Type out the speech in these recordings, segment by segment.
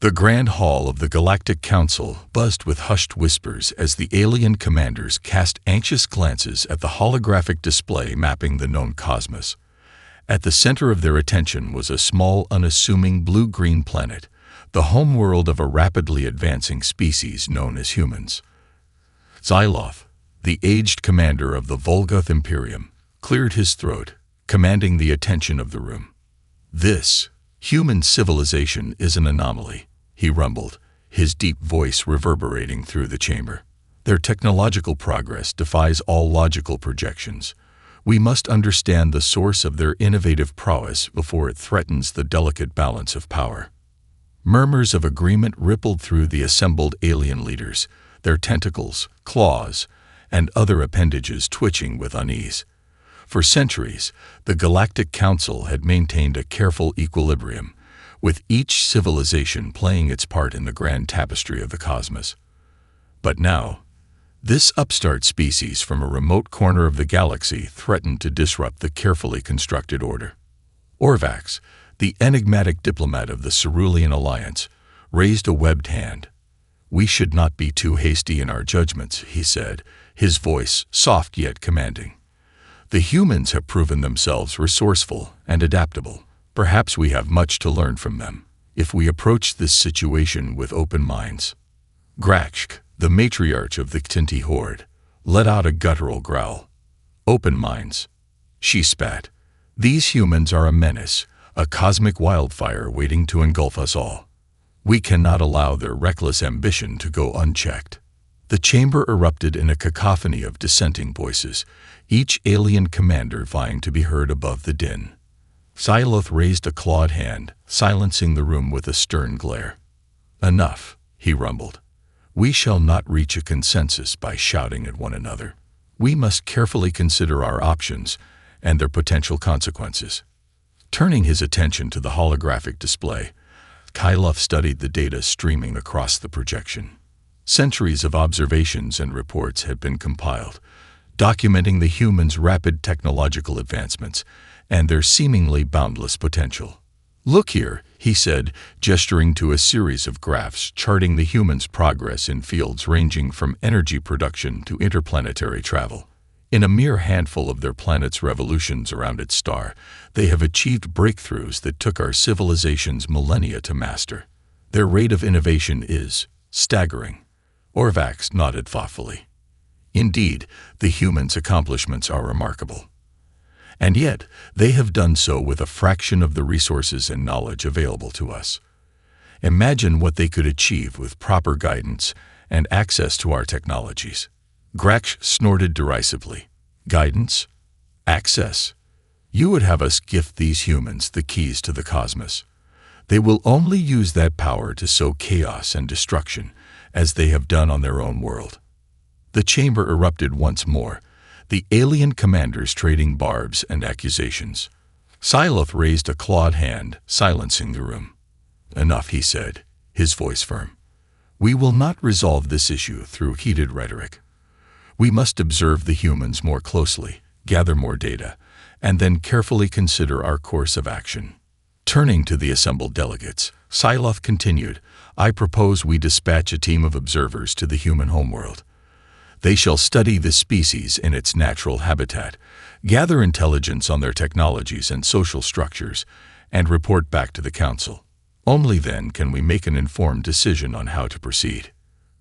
The Grand Hall of the Galactic Council buzzed with hushed whispers as the alien commanders cast anxious glances at the holographic display mapping the known cosmos. At the center of their attention was a small, unassuming blue-green planet, the homeworld of a rapidly advancing species known as humans. Xyloth, the aged commander of the Volgoth Imperium, cleared his throat, commanding the attention of the room. "This human civilization is an anomaly," he rumbled, his deep voice reverberating through the chamber. "Their technological progress defies all logical projections. We must understand the source of their innovative prowess before it threatens the delicate balance of power." Murmurs of agreement rippled through the assembled alien leaders, their tentacles, claws, and other appendages twitching with unease. For centuries, the Galactic Council had maintained a careful equilibrium, with each civilization playing its part in the grand tapestry of the cosmos. But now, this upstart species from a remote corner of the galaxy threatened to disrupt the carefully constructed order. Orvax, the enigmatic diplomat of the Cerulean Alliance, raised a webbed hand. "We should not be too hasty in our judgments," he said, his voice soft yet commanding. "The humans have proven themselves resourceful and adaptable. Perhaps we have much to learn from them, if we approach this situation with open minds." Grakshk, the matriarch of the Ktinti horde, let out a guttural growl. "Open minds," she spat. "These humans are a menace, a cosmic wildfire waiting to engulf us all. We cannot allow their reckless ambition to go unchecked." The chamber erupted in a cacophony of dissenting voices, each alien commander vying to be heard above the din. Xyloth raised a clawed hand, silencing the room with a stern glare. "Enough," he rumbled. "We shall not reach a consensus by shouting at one another. We must carefully consider our options and their potential consequences." Turning his attention to the holographic display, Xyloth studied the data streaming across the projection. Centuries of observations and reports had been compiled, documenting the humans' rapid technological advancements and their seemingly boundless potential. "Look here," he said, gesturing to a series of graphs charting the humans' progress in fields ranging from energy production to interplanetary travel. In a mere handful of their planet's revolutions around its star, they have achieved breakthroughs that took our civilizations millennia to master. Their rate of innovation is staggering. Orvax nodded thoughtfully. "Indeed, the humans' accomplishments are remarkable. And yet, they have done so with a fraction of the resources and knowledge available to us. Imagine what they could achieve with proper guidance and access to our technologies." Graksh snorted derisively. "Guidance? Access? You would have us gift these humans the keys to the cosmos. They will only use that power to sow chaos and destruction, as they have done on their own world." The chamber erupted once more, the alien commanders trading barbs and accusations. Xyloth raised a clawed hand, silencing the room. "Enough," he said, his voice firm. "We will not resolve this issue through heated rhetoric. We must observe the humans more closely, gather more data, and then carefully consider our course of action." Turning to the assembled delegates, Xyloth continued, "I propose we dispatch a team of observers to the human homeworld. They shall study this species in its natural habitat, gather intelligence on their technologies and social structures, and report back to the Council. Only then can we make an informed decision on how to proceed."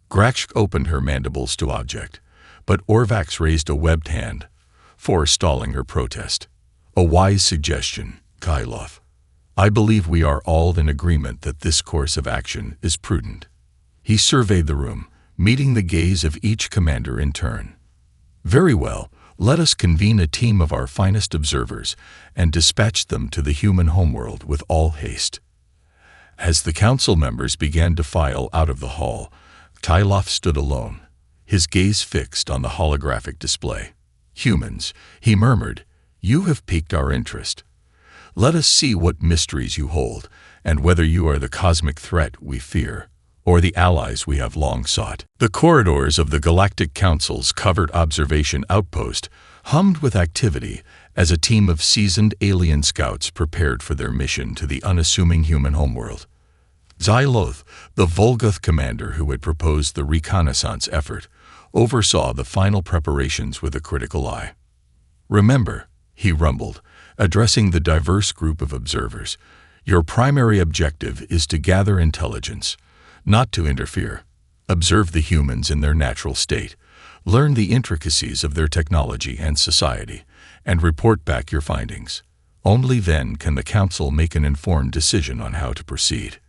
Grakshk opened her mandibles to object, but Orvax raised a webbed hand, forestalling her protest. "A wise suggestion, Xyloth. I believe we are all in agreement that this course of action is prudent." He surveyed the room, meeting the gaze of each commander in turn. "Very well, let us convene a team of our finest observers and dispatch them to the human homeworld with all haste." As the council members began to file out of the hall, Xyloth stood alone, his gaze fixed on the holographic display. "Humans," he murmured, "you have piqued our interest. Let us see what mysteries you hold, and whether you are the cosmic threat we fear, or the allies we have long sought." The corridors of the Galactic Council's covered observation outpost hummed with activity as a team of seasoned alien scouts prepared for their mission to the unassuming human homeworld. Xyloth, the Volgoth commander who had proposed the reconnaissance effort, oversaw the final preparations with a critical eye. "Remember," he rumbled, addressing the diverse group of observers, "your primary objective is to gather intelligence, not to interfere. Observe the humans in their natural state, learn the intricacies of their technology and society, and report back your findings. Only then can the Council make an informed decision on how to proceed."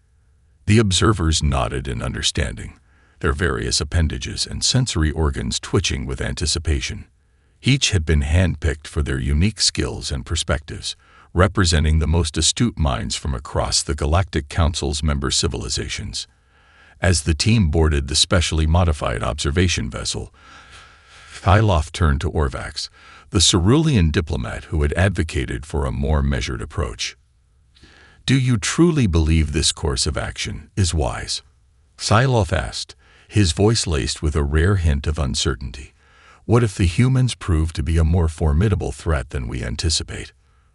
The observers nodded in understanding, their various appendages and sensory organs twitching with anticipation. Each had been handpicked for their unique skills and perspectives, representing the most astute minds from across the Galactic Council's member civilizations. As the team boarded the specially modified observation vessel, Hyloth turned to Orvax, the cerulean diplomat who had advocated for a more measured approach. "Do you truly believe this course of action is wise?" Hyloth asked, his voice laced with a rare hint of uncertainty. "What if the humans prove to be a more formidable threat than we anticipate?"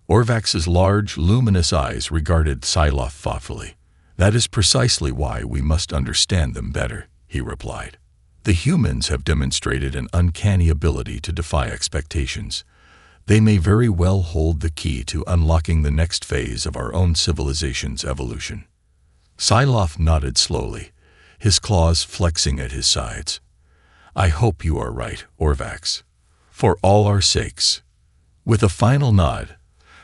Orvax's large, luminous eyes regarded Hyloth thoughtfully. "That is precisely why we must understand them better," he replied. "The humans have demonstrated an uncanny ability to defy expectations. They may very well hold the key to unlocking the next phase of our own civilization's evolution." Hyloth nodded slowly, his claws flexing at his sides. "I hope you are right, Orvax. For all our sakes." With a final nod,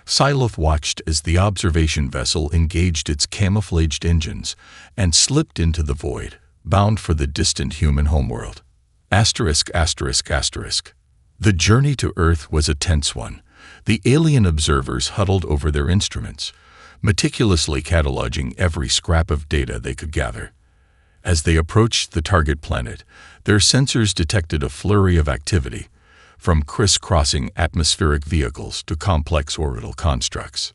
Hyloth watched as the observation vessel engaged its camouflaged engines and slipped into the void, bound for the distant human homeworld. *****. The journey to Earth was a tense one. The alien observers huddled over their instruments, meticulously cataloging every scrap of data they could gather. As they approached the target planet, their sensors detected a flurry of activity, from crisscrossing atmospheric vehicles to complex orbital constructs.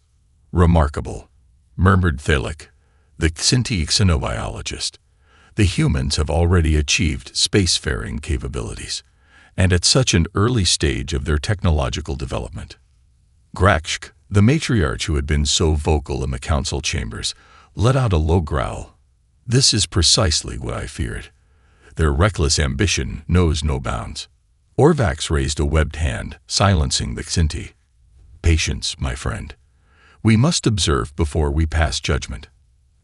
"Remarkable," murmured Thalik, the Xinti xenobiologist. "The humans have already achieved spacefaring capabilities, and at such an early stage of their technological development." Grakshk, the matriarch who had been so vocal in the council chambers, let out a low growl. "This is precisely what I feared. Their reckless ambition knows no bounds." Orvax raised a webbed hand, silencing the Xinti. "Patience, my friend. We must observe before we pass judgment."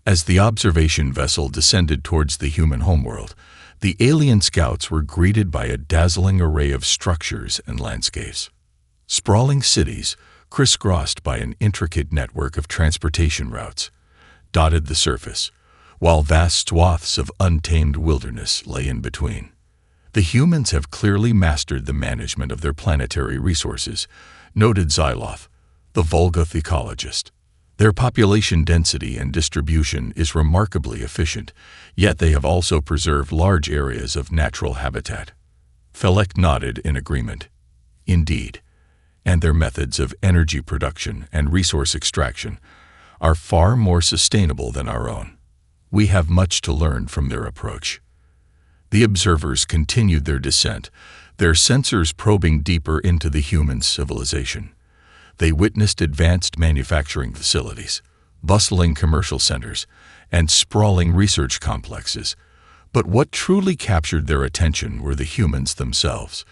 As the observation vessel descended towards the human homeworld, the alien scouts were greeted by a dazzling array of structures and landscapes. Sprawling cities, crisscrossed by an intricate network of transportation routes, dotted the surface, while vast swaths of untamed wilderness lay in between. "The humans have clearly mastered the management of their planetary resources," noted Xyloth, the Volgoth ecologist. "Their population density and distribution is remarkably efficient, yet they have also preserved large areas of natural habitat." Felek nodded in agreement. "Indeed, and their methods of energy production and resource extraction are far more sustainable than our own. We have much to learn from their approach." The observers continued their descent, their sensors probing deeper into the human civilization. They witnessed advanced manufacturing facilities, bustling commercial centers, and sprawling research complexes. But what truly captured their attention were the humans themselves,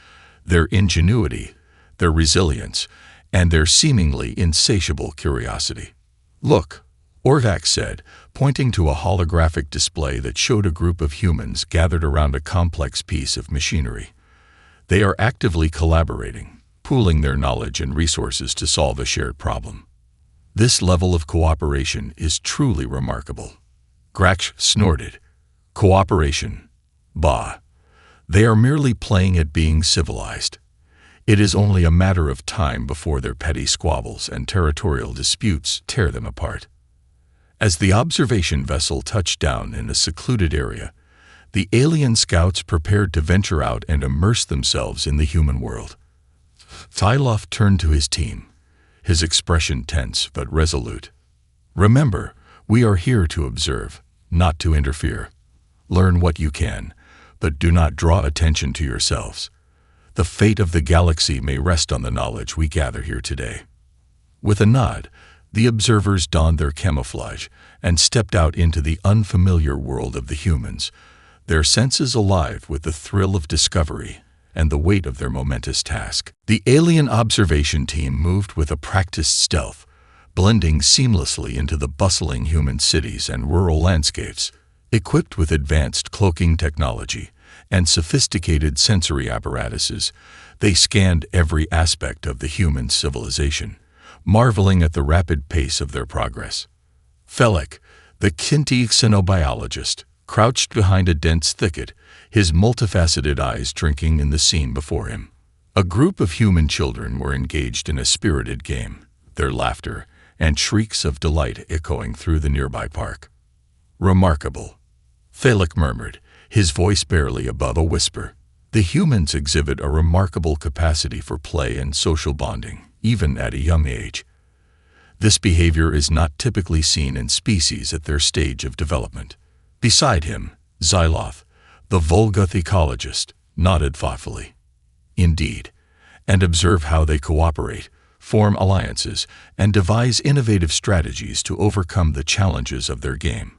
their ingenuity, their resilience, and their seemingly insatiable curiosity. "Look," Orvax said, pointing to a holographic display that showed a group of humans gathered around a complex piece of machinery. "They are actively collaborating, pooling their knowledge and resources to solve a shared problem. This level of cooperation is truly remarkable." Graksh snorted. "Cooperation? Bah! They are merely playing at being civilized. It is only a matter of time before their petty squabbles and territorial disputes tear them apart." As the observation vessel touched down in a secluded area, the alien scouts prepared to venture out and immerse themselves in the human world. Hyloth turned to his team, his expression tense but resolute. "Remember, we are here to observe, not to interfere. Learn what you can, but do not draw attention to yourselves. The fate of the galaxy may rest on the knowledge we gather here today." With a nod, the observers donned their camouflage and stepped out into the unfamiliar world of the humans, their senses alive with the thrill of discovery and the weight of their momentous task. The alien observation team moved with a practiced stealth, blending seamlessly into the bustling human cities and rural landscapes. Equipped with advanced cloaking technology and sophisticated sensory apparatuses, they scanned every aspect of the human civilization, marveling at the rapid pace of their progress. Felek, the Kinti xenobiologist, crouched behind a dense thicket, his multifaceted eyes drinking in the scene before him. A group of human children were engaged in a spirited game, their laughter and shrieks of delight echoing through the nearby park. "Remarkable," Felek murmured, his voice barely above a whisper. "The humans exhibit a remarkable capacity for play and social bonding, even at a young age. This behavior is not typically seen in species at their stage of development." Beside him, Xyloth, the Volguth ecologist, nodded thoughtfully. "Indeed, and observe how they cooperate, form alliances, and devise innovative strategies to overcome the challenges of their game.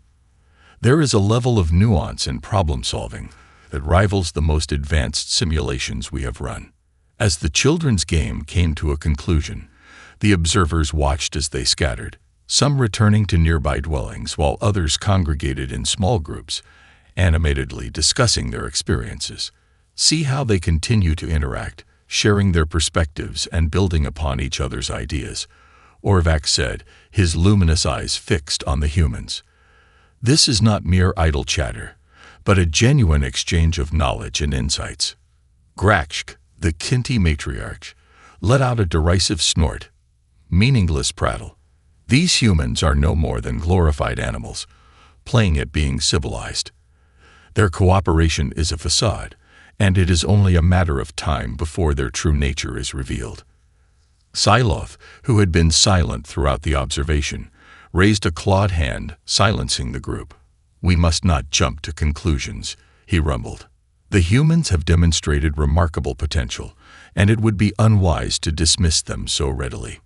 There is a level of nuance and problem-solving that rivals the most advanced simulations we have run." As the children's game came to a conclusion, the observers watched as they scattered, some returning to nearby dwellings while others congregated in small groups, animatedly discussing their experiences. "See how they continue to interact, sharing their perspectives and building upon each other's ideas," Orvax said, his luminous eyes fixed on the humans. "This is not mere idle chatter, but a genuine exchange of knowledge and insights." Grakshk, the Kinti matriarch, let out a derisive snort. "Meaningless prattle. These humans are no more than glorified animals, playing at being civilized. Their cooperation is a facade, and it is only a matter of time before their true nature is revealed." Xyloth, who had been silent throughout the observation, raised a clawed hand, silencing the group. "We must not jump to conclusions," he rumbled. "The humans have demonstrated remarkable potential, and it would be unwise to dismiss them so readily."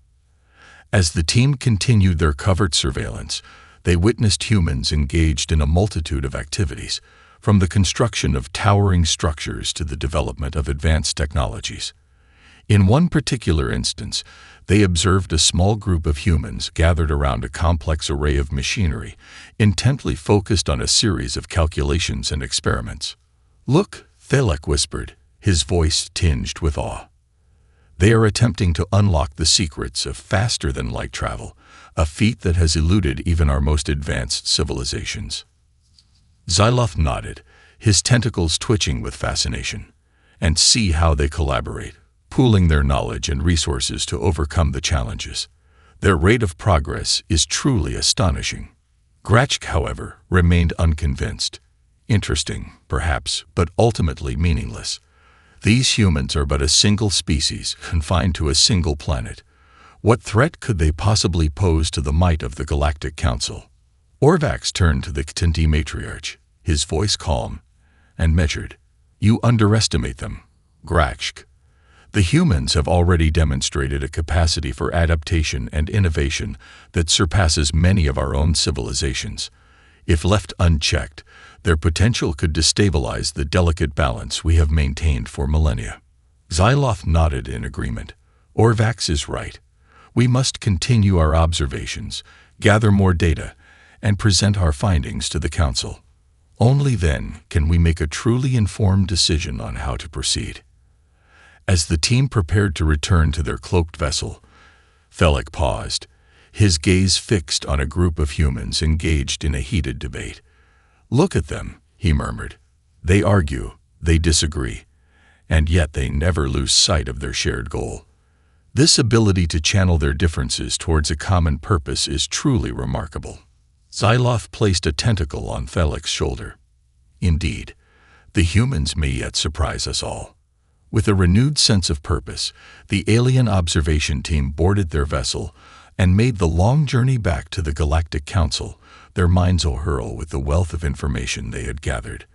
As the team continued their covert surveillance, they witnessed humans engaged in a multitude of activities, from the construction of towering structures to the development of advanced technologies. In one particular instance, they observed a small group of humans gathered around a complex array of machinery, intently focused on a series of calculations and experiments. "Look," Felek whispered, his voice tinged with awe. "They are attempting to unlock the secrets of faster-than-light travel, a feat that has eluded even our most advanced civilizations." Xyloth nodded, his tentacles twitching with fascination. "And see how they collaborate, pooling their knowledge and resources to overcome the challenges. Their rate of progress is truly astonishing." Grakshk, however, remained unconvinced. "Interesting, perhaps, but ultimately meaningless. These humans are but a single species, confined to a single planet. What threat could they possibly pose to the might of the Galactic Council?" Orvax turned to the Kinti matriarch, his voice calm and measured. "You underestimate them, Grakshk. The humans have already demonstrated a capacity for adaptation and innovation that surpasses many of our own civilizations. If left unchecked, their potential could destabilize the delicate balance we have maintained for millennia." Xyloth nodded in agreement. "Orvax is right. We must continue our observations, gather more data, and present our findings to the Council. Only then can we make a truly informed decision on how to proceed." As the team prepared to return to their cloaked vessel, Felek paused, his gaze fixed on a group of humans engaged in a heated debate. "Look at them," he murmured. "They argue, they disagree, and yet they never lose sight of their shared goal. This ability to channel their differences towards a common purpose is truly remarkable." Xyloth placed a tentacle on Felek's shoulder. "Indeed, the humans may yet surprise us all." With a renewed sense of purpose, the alien observation team boarded their vessel and made the long journey back to the Galactic Council, their minds awhirl with the wealth of information they had gathered.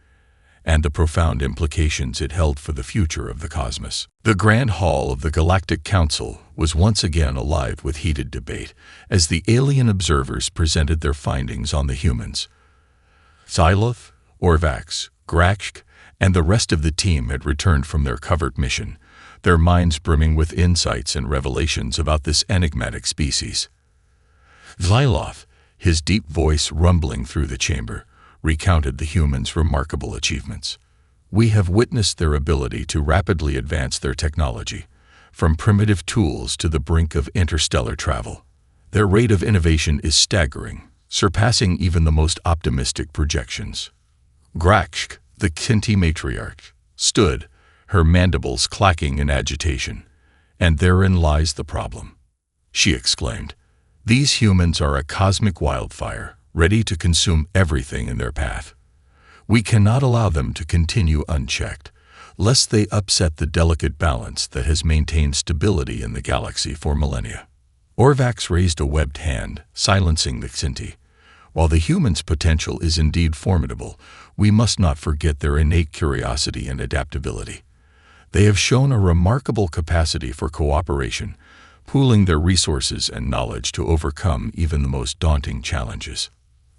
and the profound implications it held for the future of the cosmos. The Grand Hall of the Galactic Council was once again alive with heated debate as the alien observers presented their findings on the humans. Xyloth, Orvax, Grakshk, and the rest of the team had returned from their covert mission, their minds brimming with insights and revelations about this enigmatic species. Xyloth, his deep voice rumbling through the chamber, recounted the humans' remarkable achievements. We have witnessed their ability to rapidly advance their technology, from primitive tools to the brink of interstellar travel. Their rate of innovation is staggering, surpassing even the most optimistic projections. Grakshk, the Kinti matriarch, stood, her mandibles clacking in agitation. And therein lies the problem, she exclaimed. These humans are a cosmic wildfire, ready to consume everything in their path. We cannot allow them to continue unchecked, lest they upset the delicate balance that has maintained stability in the galaxy for millennia. Orvax raised a webbed hand, silencing the Xinti. While the humans' potential is indeed formidable, we must not forget their innate curiosity and adaptability. They have shown a remarkable capacity for cooperation, pooling their resources and knowledge to overcome even the most daunting challenges.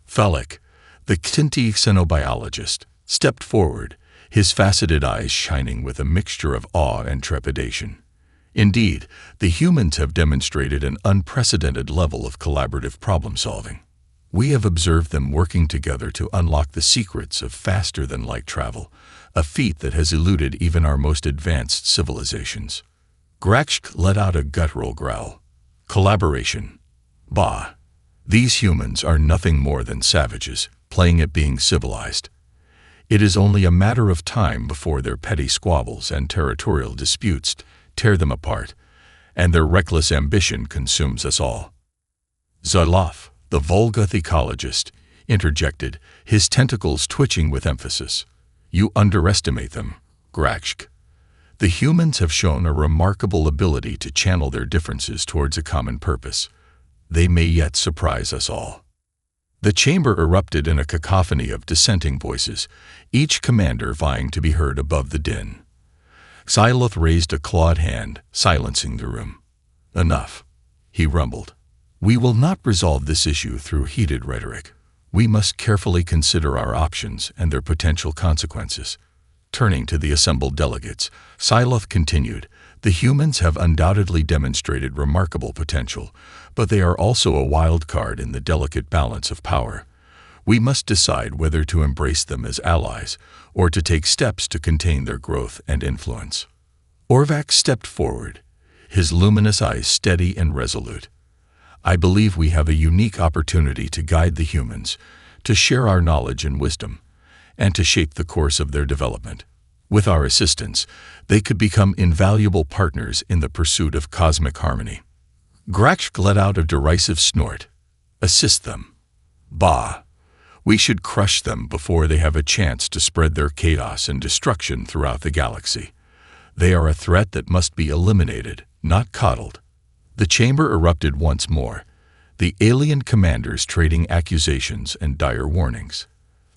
Phallic, the Xinti xenobiologist, stepped forward, his faceted eyes shining with a mixture of awe and trepidation. Indeed, the humans have demonstrated an unprecedented level of collaborative problem-solving. We have observed them working together to unlock the secrets of faster-than-light travel, a feat that has eluded even our most advanced civilizations. Grakshk let out a guttural growl. Collaboration. Bah! These humans are nothing more than savages, playing at being civilized. It is only a matter of time before their petty squabbles and territorial disputes tear them apart, and their reckless ambition consumes us all. Xyloth, the Volgoth ecologist, interjected, his tentacles twitching with emphasis. You underestimate them, Grakshk. The humans have shown a remarkable ability to channel their differences towards a common purpose. They may yet surprise us all. The chamber erupted in a cacophony of dissenting voices, each commander vying to be heard above the din. Xyloth raised a clawed hand, silencing the room. Enough, he rumbled. We will not resolve this issue through heated rhetoric. We must carefully consider our options and their potential consequences. Turning to the assembled delegates, Xyloth continued, the humans have undoubtedly demonstrated remarkable potential, but they are also a wild card in the delicate balance of power. We must decide whether to embrace them as allies or to take steps to contain their growth and influence. Orvax stepped forward, his luminous eyes steady and resolute. I believe we have a unique opportunity to guide the humans, to share our knowledge and wisdom, and to shape the course of their development. With our assistance, they could become invaluable partners in the pursuit of cosmic harmony. Grakshk let out a derisive snort. Assist them. Bah! We should crush them before they have a chance to spread their chaos and destruction throughout the galaxy. They are a threat that must be eliminated, not coddled. The chamber erupted once more, the alien commanders trading accusations and dire warnings.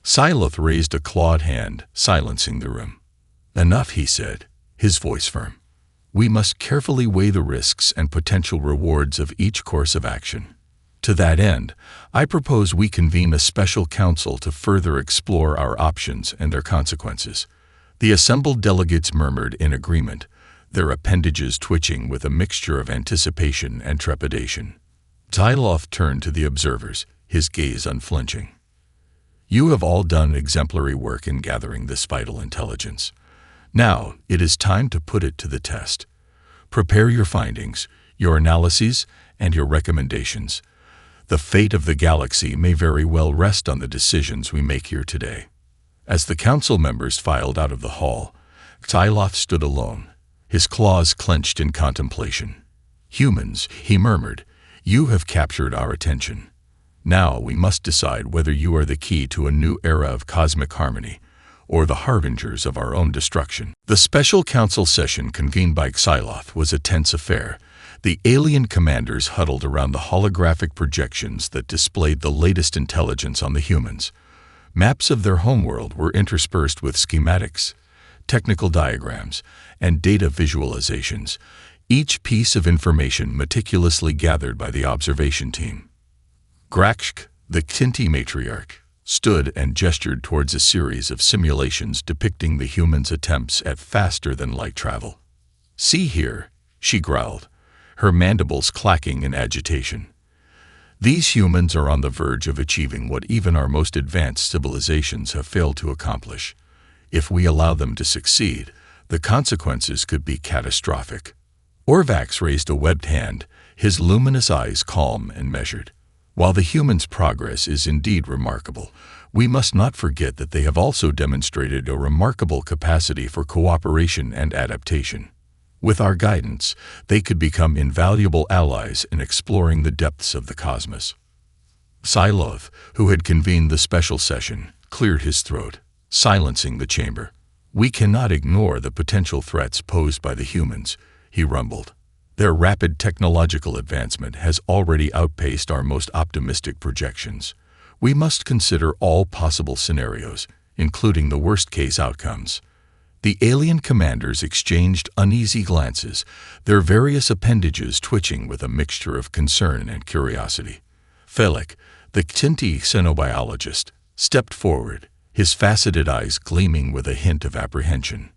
Xyloth raised a clawed hand, silencing the room. Enough, he said, his voice firm. We must carefully weigh the risks and potential rewards of each course of action. To that end, I propose we convene a special council to further explore our options and their consequences. The assembled delegates murmured in agreement, their appendages twitching with a mixture of anticipation and trepidation. Xyloth turned to the observers, his gaze unflinching. You have all done exemplary work in gathering this vital intelligence. Now, it is time to put it to the test. Prepare your findings, your analyses, and your recommendations. The fate of the galaxy may very well rest on the decisions we make here today. As the council members filed out of the hall, Xyloth stood alone, his claws clenched in contemplation. Humans, he murmured, you have captured our attention. Now we must decide whether you are the key to a new era of cosmic harmony, or the harbingers of our own destruction. The special council session convened by Xyloth was a tense affair. The alien commanders huddled around the holographic projections that displayed the latest intelligence on the humans. Maps of their homeworld were interspersed with schematics, technical diagrams, and data visualizations, each piece of information meticulously gathered by the observation team. Galactic, the Kinti matriarch, stood and gestured towards a series of simulations depicting the humans' attempts at faster-than-light travel. "See here," she growled, her mandibles clacking in agitation. "These humans are on the verge of achieving what even our most advanced civilizations have failed to accomplish. If we allow them to succeed, the consequences could be catastrophic." Orcs raised a webbed hand, his luminous eyes calm and measured. "While the humans' progress is indeed remarkable, we must not forget that they have also demonstrated a remarkable capacity for cooperation and adaptation. With our guidance, they could become invaluable allies in exploring the depths of the cosmos." Siloth, who had convened the special session, cleared his throat, silencing the chamber. "We cannot ignore the potential threats posed by the humans," he rumbled. "Their rapid technological advancement has already outpaced our most optimistic projections. We must consider all possible scenarios, including the worst-case outcomes." The alien commanders exchanged uneasy glances, their various appendages twitching with a mixture of concern and curiosity. Felix, the Kinti xenobiologist, stepped forward, his faceted eyes gleaming with a hint of apprehension.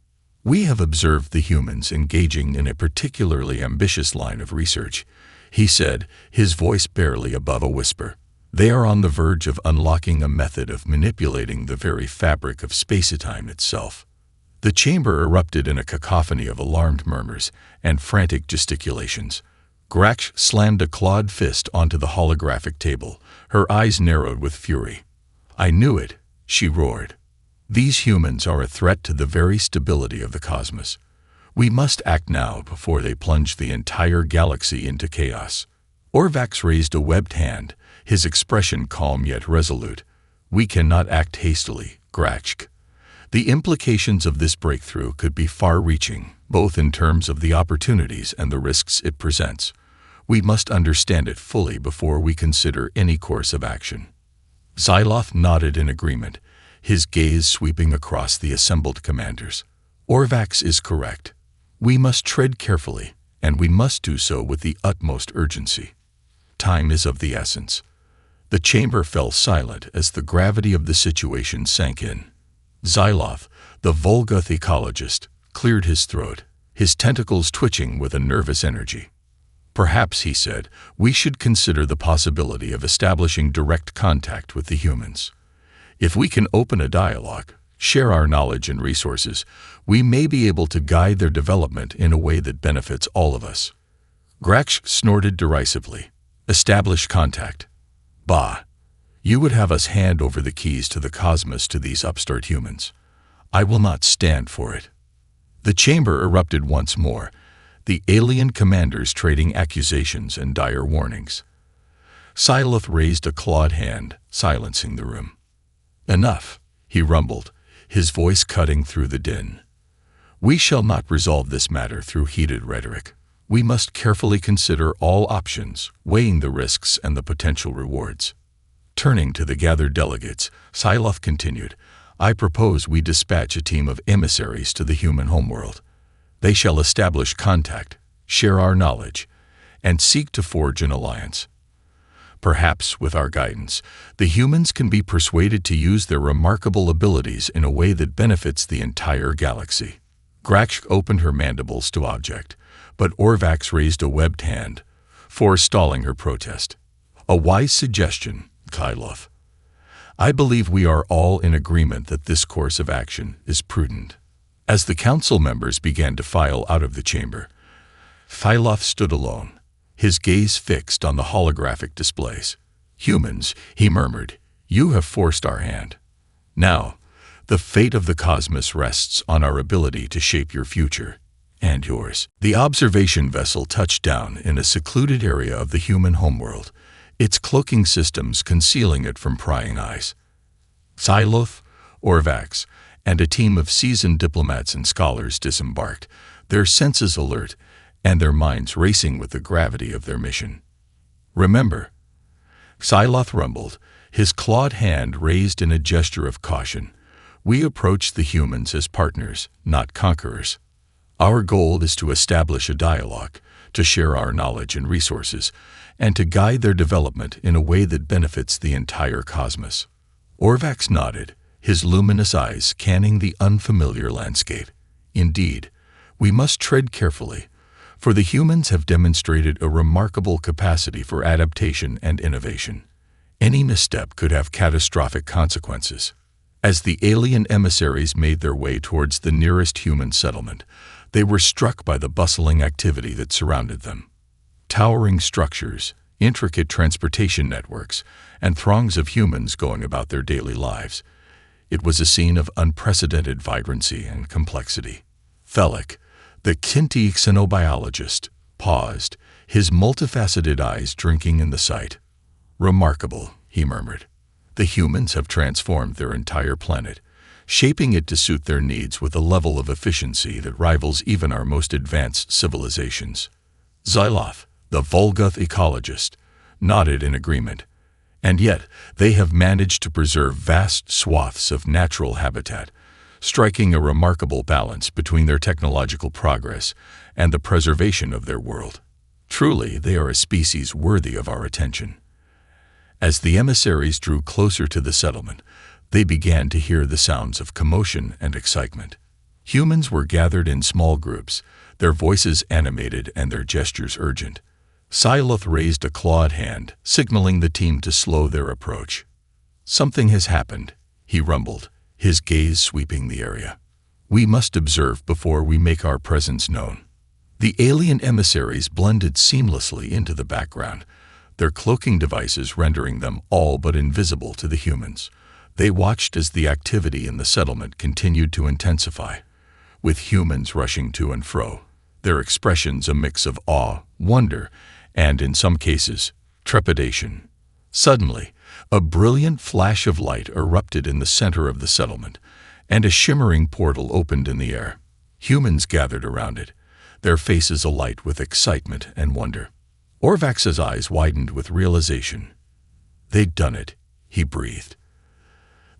"We have observed the humans engaging in a particularly ambitious line of research," he said, his voice barely above a whisper. "They are on the verge of unlocking a method of manipulating the very fabric of space-time itself." The chamber erupted in a cacophony of alarmed murmurs and frantic gesticulations. Galactic slammed a clawed fist onto the holographic table, her eyes narrowed with fury. "I knew it," she roared. "These humans are a threat to the very stability of the cosmos. We must act now before they plunge the entire galaxy into chaos." Orcs raised a webbed hand, his expression calm yet resolute. "We cannot act hastily, Galactic. The implications of this breakthrough could be far-reaching, both in terms of the opportunities and the risks it presents. We must understand it fully before we consider any course of action." Siloth nodded in agreement, his gaze sweeping across the assembled commanders. "Orcs is correct. We must tread carefully, and we must do so with the utmost urgency. Time is of the essence." The chamber fell silent as the gravity of the situation sank in. Siloth, the Volgoth ecologist, cleared his throat, his tentacles twitching with a nervous energy. "Perhaps," he said, "we should consider the possibility of establishing direct contact with the humans. If we can open a dialogue, share our knowledge and resources, we may be able to guide their development in a way that benefits all of us." Galactic snorted derisively. "Establish contact? Bah! You would have us hand over the keys to the cosmos to these upstart humans. I will not stand for it." The chamber erupted once more, the alien commanders trading accusations and dire warnings. Siloth raised a clawed hand, silencing the room. "Enough," he rumbled, his voice cutting through the din. "We shall not resolve this matter through heated rhetoric. We must carefully consider all options, weighing the risks and the potential rewards." Turning to the gathered delegates, Siloth continued, "I propose we dispatch a team of emissaries to the human homeworld. They shall establish contact, share our knowledge, and seek to forge an alliance. Perhaps, with our guidance, the humans can be persuaded to use their remarkable abilities in a way that benefits the entire galaxy." Galactic opened her mandibles to object, but Orcs raised a webbed hand, forestalling her protest. "A wise suggestion, Siloth. I believe we are all in agreement that this course of action is prudent." As the council members began to file out of the chamber, Siloth stood alone, his gaze fixed on the holographic displays. "Humans," he murmured, "you have forced our hand. Now, the fate of the cosmos rests on our ability to shape your future, and yours." The observation vessel touched down in a secluded area of the human homeworld, its cloaking systems concealing it from prying eyes. Siloth, Orcs, and a team of seasoned diplomats and scholars disembarked, their senses alert and their minds racing with the gravity of their mission. "Remember," Siloth rumbled, his clawed hand raised in a gesture of caution. "We approach the humans as partners, not conquerors. Our goal is to establish a dialogue, to share our knowledge and resources, and to guide their development in a way that benefits the entire cosmos." Orvax nodded, his luminous eyes scanning the unfamiliar landscape. "Indeed, we must tread carefully, for the humans have demonstrated a remarkable capacity for adaptation and innovation. Any misstep could have catastrophic consequences." As the alien emissaries made their way towards the nearest human settlement, they were struck by the bustling activity that surrounded them. Towering structures, intricate transportation networks, and throngs of humans going about their daily lives. It was a scene of unprecedented vibrancy and complexity. Thelic, the Kinti xenobiologist, paused, his multifaceted eyes drinking in the sight. "Remarkable," he murmured. "The humans have transformed their entire planet, shaping it to suit their needs with a level of efficiency that rivals even our most advanced civilizations." Xyloth, the Volguth ecologist, nodded in agreement. "And yet, they have managed to preserve vast swaths of natural habitat, striking a remarkable balance between their technological progress and the preservation of their world. Truly, they are a species worthy of our attention." As the emissaries drew closer to the settlement, they began to hear the sounds of commotion and excitement. Humans were gathered in small groups, their voices animated and their gestures urgent. Xyloth raised a clawed hand, signaling the team to slow their approach. "Something has happened," he rumbled, his gaze sweeping the area. "We must observe before we make our presence known." The alien emissaries blended seamlessly into the background, their cloaking devices rendering them all but invisible to the humans. They watched as the activity in the settlement continued to intensify, with humans rushing to and fro, their expressions a mix of awe, wonder, and, in some cases, trepidation. Suddenly, a brilliant flash of light erupted in the center of the settlement, and a shimmering portal opened in the air. Humans gathered around it, their faces alight with excitement and wonder. Orvax's eyes widened with realization. "They'd done it," he breathed.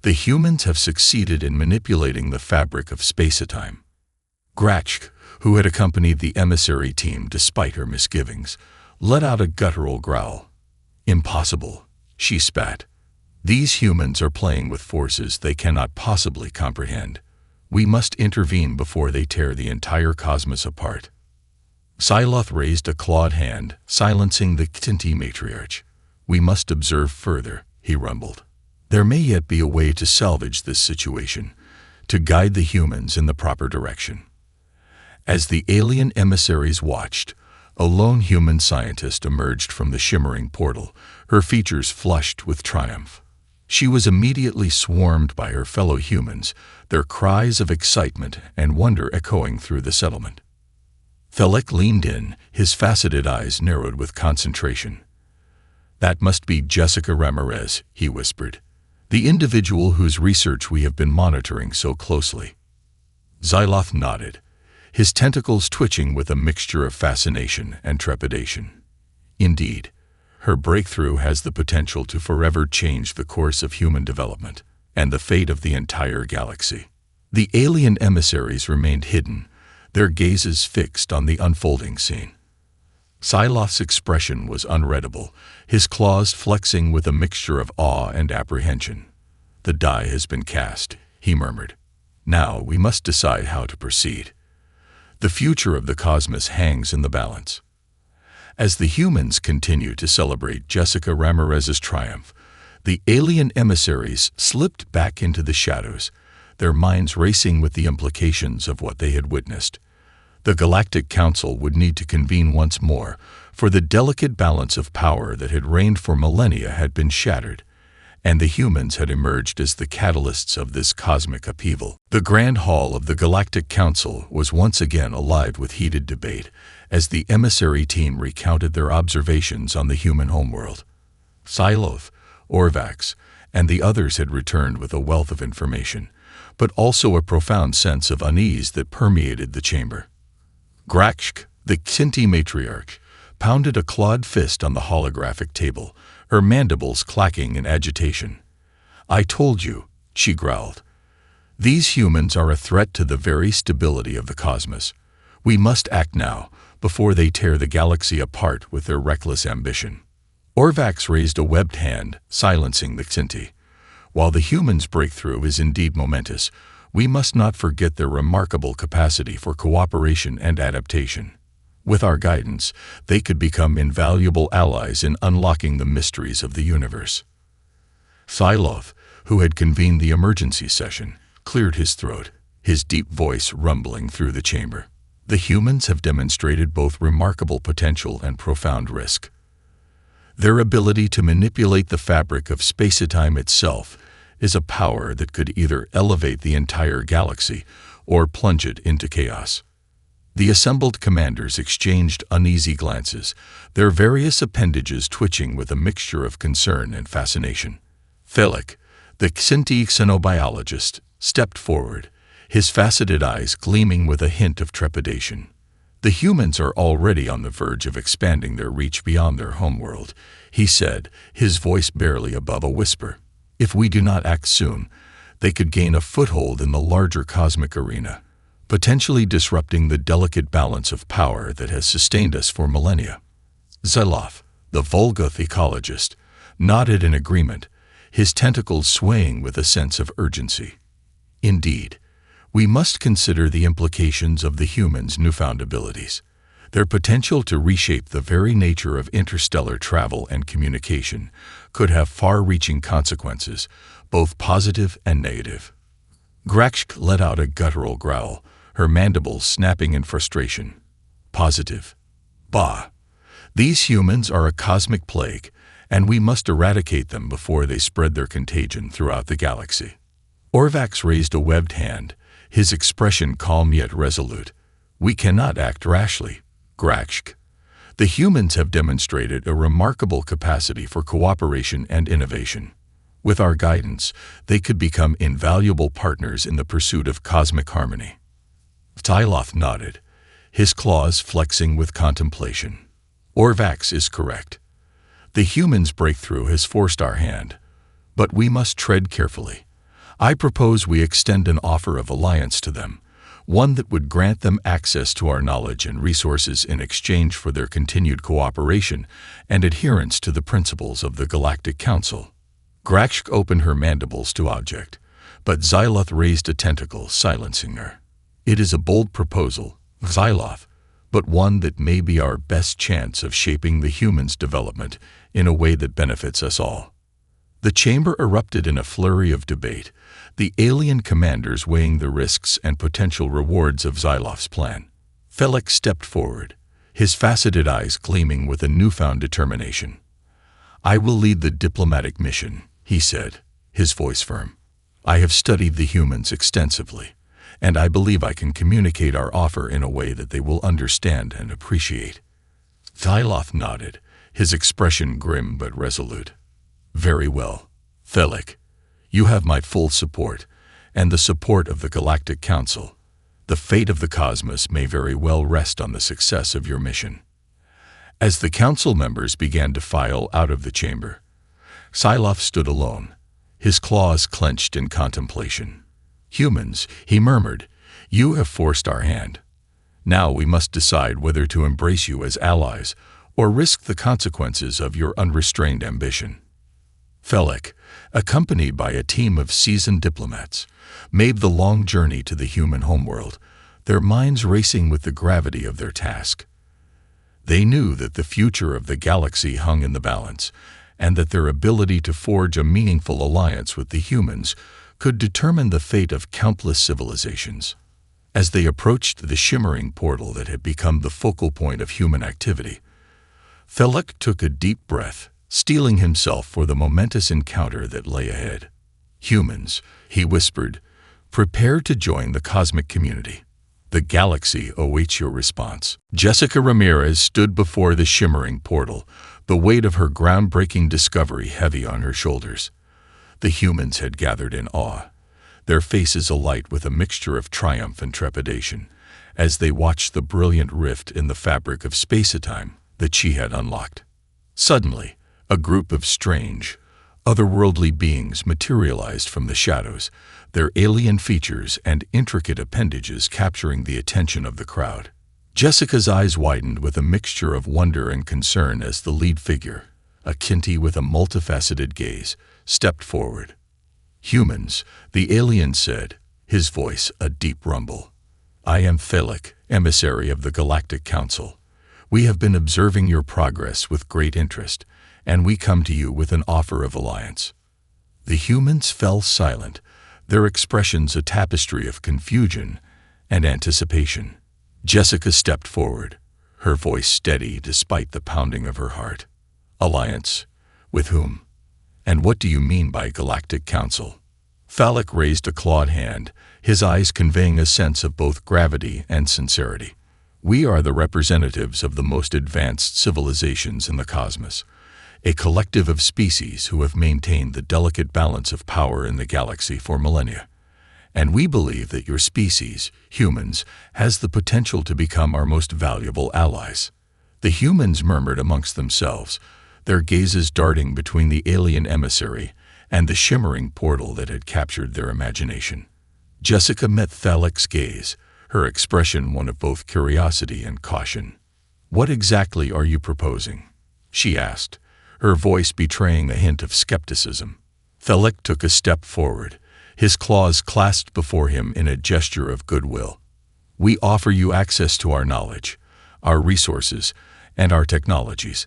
"The humans have succeeded in manipulating the fabric of space-time." Gratchk, who had accompanied the emissary team despite her misgivings, let out a guttural growl. "Impossible," she spat. "These humans are playing with forces they cannot possibly comprehend. We must intervene before they tear the entire cosmos apart." Xyloth raised a clawed hand, silencing the Kinti matriarch. "We must observe further," he rumbled. "There may yet be a way to salvage this situation, to guide the humans in the proper direction." As the alien emissaries watched, a lone human scientist emerged from the shimmering portal, her features flushed with triumph. She was immediately swarmed by her fellow humans, their cries of excitement and wonder echoing through the settlement. Thelic leaned in, his faceted eyes narrowed with concentration. "That must be Jessica Ramirez," he whispered, "the individual whose research we have been monitoring so closely." Xyloth nodded, his tentacles twitching with a mixture of fascination and trepidation. "Indeed, her breakthrough has the potential to forever change the course of human development and the fate of the entire galaxy." The alien emissaries remained hidden, their gazes fixed on the unfolding scene. Xyloth's expression was unreadable, his claws flexing with a mixture of awe and apprehension. "The die has been cast," he murmured. "Now we must decide how to proceed. The future of the cosmos hangs in the balance." As the humans continue to celebrate Jessica Ramirez's triumph, the alien emissaries slipped back into the shadows, their minds racing with the implications of what they had witnessed. The Galactic Council would need to convene once more, for the delicate balance of power that had reigned for millennia had been shattered, and the humans had emerged as the catalysts of this cosmic upheaval. The Grand Hall of the Galactic Council was once again alive with heated debate, as the emissary team recounted their observations on the human homeworld. Xyloth, Orvax, and the others had returned with a wealth of information, but also a profound sense of unease that permeated the chamber. Gratchk, the Kinti matriarch, pounded a clawed fist on the holographic table, her mandibles clacking in agitation. "I told you," she growled. "These humans are a threat to the very stability of the cosmos. We must act now, before they tear the galaxy apart with their reckless ambition." Orvax raised a webbed hand, silencing the Xinti. "While the humans' breakthrough is indeed momentous, we must not forget their remarkable capacity for cooperation and adaptation. With our guidance, they could become invaluable allies in unlocking the mysteries of the universe." Xyloth, who had convened the emergency session, cleared his throat, his deep voice rumbling through the chamber. "The humans have demonstrated both remarkable potential and profound risk. Their ability to manipulate the fabric of spacetime itself is a power that could either elevate the entire galaxy or plunge it into chaos." The assembled commanders exchanged uneasy glances, their various appendages twitching with a mixture of concern and fascination. Felik, the Xinti xenobiologist, stepped forward, his faceted eyes gleaming with a hint of trepidation. "The humans are already on the verge of expanding their reach beyond their homeworld," he said, his voice barely above a whisper. "If we do not act soon, they could gain a foothold in the larger cosmic arena, potentially disrupting the delicate balance of power that has sustained us for millennia." Xyloth, the Volgoth ecologist, nodded in agreement, his tentacles swaying with a sense of urgency. "Indeed, we must consider the implications of the humans' newfound abilities. Their potential to reshape the very nature of interstellar travel and communication could have far-reaching consequences, both positive and negative." Grakshk let out a guttural growl, her mandibles snapping in frustration. "Positive? Bah! These humans are a cosmic plague, and we must eradicate them before they spread their contagion throughout the galaxy." Orvax raised a webbed hand, his expression calm yet resolute. "We cannot act rashly, Grakshk. The humans have demonstrated a remarkable capacity for cooperation and innovation. With our guidance, they could become invaluable partners in the pursuit of cosmic harmony." Xyloth nodded, his claws flexing with contemplation. "Orvax is correct. The humans' breakthrough has forced our hand, but we must tread carefully. I propose we extend an offer of alliance to them, one that would grant them access to our knowledge and resources in exchange for their continued cooperation and adherence to the principles of the Galactic Council." Grakshk opened her mandibles to object, but Xyloth raised a tentacle, silencing her. "It is a bold proposal, Xyloth, but one that may be our best chance of shaping the humans' development in a way that benefits us all." The chamber erupted in a flurry of debate, the alien commanders weighing the risks and potential rewards of Xyloth's plan. Felik stepped forward, his faceted eyes gleaming with a newfound determination. "I will lead the diplomatic mission," he said, his voice firm. "I have studied the humans extensively, and I believe I can communicate our offer in a way that they will understand and appreciate." Xyloth nodded, his expression grim but resolute. "Very well, Felik. You have my full support, and the support of the Galactic Council. The fate of the cosmos may very well rest on the success of your mission." As the council members began to file out of the chamber, Xyloth stood alone, his claws clenched in contemplation. "Humans," he murmured, "you have forced our hand. Now we must decide whether to embrace you as allies or risk the consequences of your unrestrained ambition." Felik, accompanied by a team of seasoned diplomats, made the long journey to the human homeworld, their minds racing with the gravity of their task. They knew that the future of the galaxy hung in the balance, and that their ability to forge a meaningful alliance with the humans could determine the fate of countless civilizations. As they approached the shimmering portal that had become the focal point of human activity, Felik took a deep breath, steeling himself for the momentous encounter that lay ahead. "Humans," he whispered, "prepare to join the cosmic community. The galaxy awaits your response." Jessica Ramirez stood before the shimmering portal, the weight of her groundbreaking discovery heavy on her shoulders. The humans had gathered in awe, their faces alight with a mixture of triumph and trepidation, as they watched the brilliant rift in the fabric of spacetime that she had unlocked. Suddenly, A group of strange, otherworldly beings materialized from the shadows, their alien features and intricate appendages capturing the attention of the crowd. Jessica's eyes widened with a mixture of wonder and concern as the lead figure, a Kinti with a multifaceted gaze, stepped forward. "Humans," the alien said, his voice a deep rumble. "I am Thalik, emissary of the Galactic Council. We have been observing your progress with great interest, and we come to you with an offer of alliance." The humans fell silent, their expressions a tapestry of confusion and anticipation. Jessica stepped forward, her voice steady despite the pounding of her heart. "Alliance? With whom? And what do you mean by Galactic Council?" Thalik raised a clawed hand, his eyes conveying a sense of both gravity and sincerity. "We are the representatives of the most advanced civilizations in the cosmos, a collective of species who have maintained the delicate balance of power in the galaxy for millennia. And we believe that your species, humans, has the potential to become our most valuable allies." The humans murmured amongst themselves, their gazes darting between the alien emissary and the shimmering portal that had captured their imagination. Jessica met Thalik's gaze, her expression one of both curiosity and caution. "What exactly are you proposing?" she asked, her voice betraying a hint of skepticism. Thalik took a step forward, his claws clasped before him in a gesture of goodwill. "We offer you access to our knowledge, our resources, and our technologies,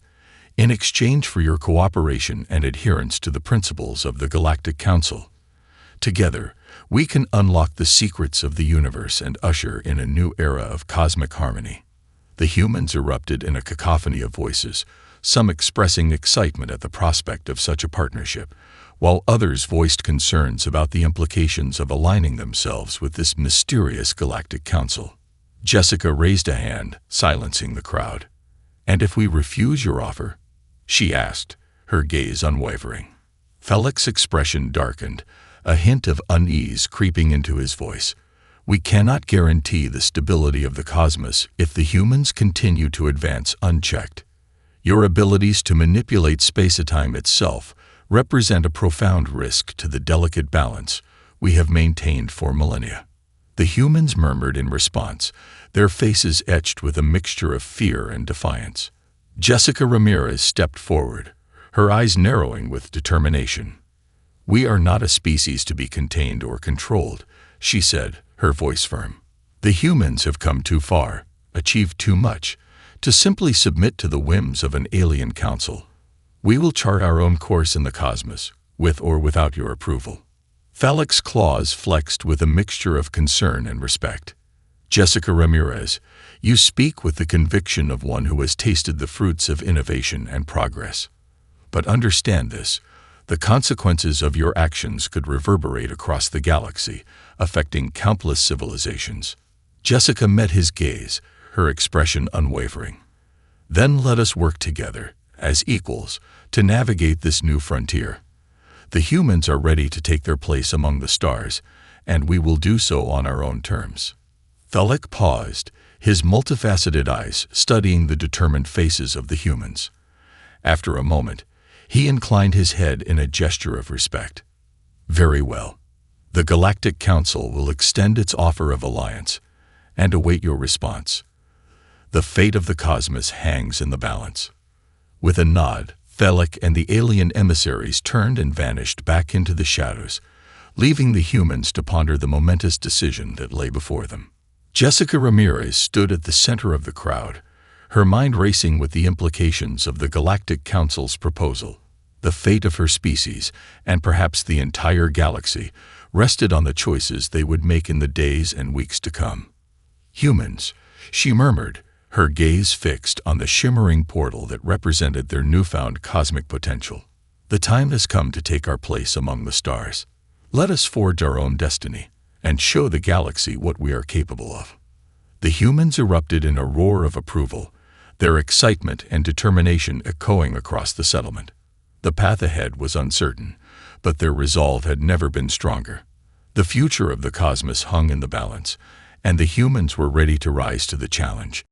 in exchange for your cooperation and adherence to the principles of the Galactic Council. Together, we can unlock the secrets of the universe and usher in a new era of cosmic harmony." The humans erupted in a cacophony of voices, some expressing excitement at the prospect of such a partnership, while others voiced concerns about the implications of aligning themselves with this mysterious Galactic Council. Jessica raised a hand, silencing the crowd. "And if we refuse your offer?" she asked, her gaze unwavering. Thalik's expression darkened, a hint of unease creeping into his voice. "We cannot guarantee the stability of the cosmos if the humans continue to advance unchecked. Your abilities to manipulate space-time itself represent a profound risk to the delicate balance we have maintained for millennia." The humans murmured in response, their faces etched with a mixture of fear and defiance. Jessica Ramirez stepped forward, her eyes narrowing with determination. "We are not a species to be contained or controlled," she said, her voice firm. "The humans have come too far, achieved too much, to simply submit to the whims of an alien council. We will chart our own course in the cosmos, with or without your approval." Thalik's claws flexed with a mixture of concern and respect. "Jessica Ramirez, you speak with the conviction of one who has tasted the fruits of innovation and progress. But understand this, the consequences of your actions could reverberate across the galaxy, affecting countless civilizations." Jessica met his gaze, her expression unwavering. "Then let us work together, as equals, to navigate this new frontier. The humans are ready to take their place among the stars, and we will do so on our own terms." Thalik paused, his multifaceted eyes studying the determined faces of the humans. After a moment, he inclined his head in a gesture of respect. "Very well. The Galactic Council will extend its offer of alliance and await your response. The fate of the cosmos hangs in the balance." With a nod, Thalik and the alien emissaries turned and vanished back into the shadows, leaving the humans to ponder the momentous decision that lay before them. Jessica Ramirez stood at the center of the crowd, her mind racing with the implications of the Galactic Council's proposal. The fate of her species, and perhaps the entire galaxy, rested on the choices they would make in the days and weeks to come. "Humans," she murmured, her gaze fixed on the shimmering portal that represented their newfound cosmic potential. "The time has come to take our place among the stars. Let us forge our own destiny and show the galaxy what we are capable of." The humans erupted in a roar of approval, their excitement and determination echoing across the settlement. The path ahead was uncertain, but their resolve had never been stronger. The future of the cosmos hung in the balance, and the humans were ready to rise to the challenge.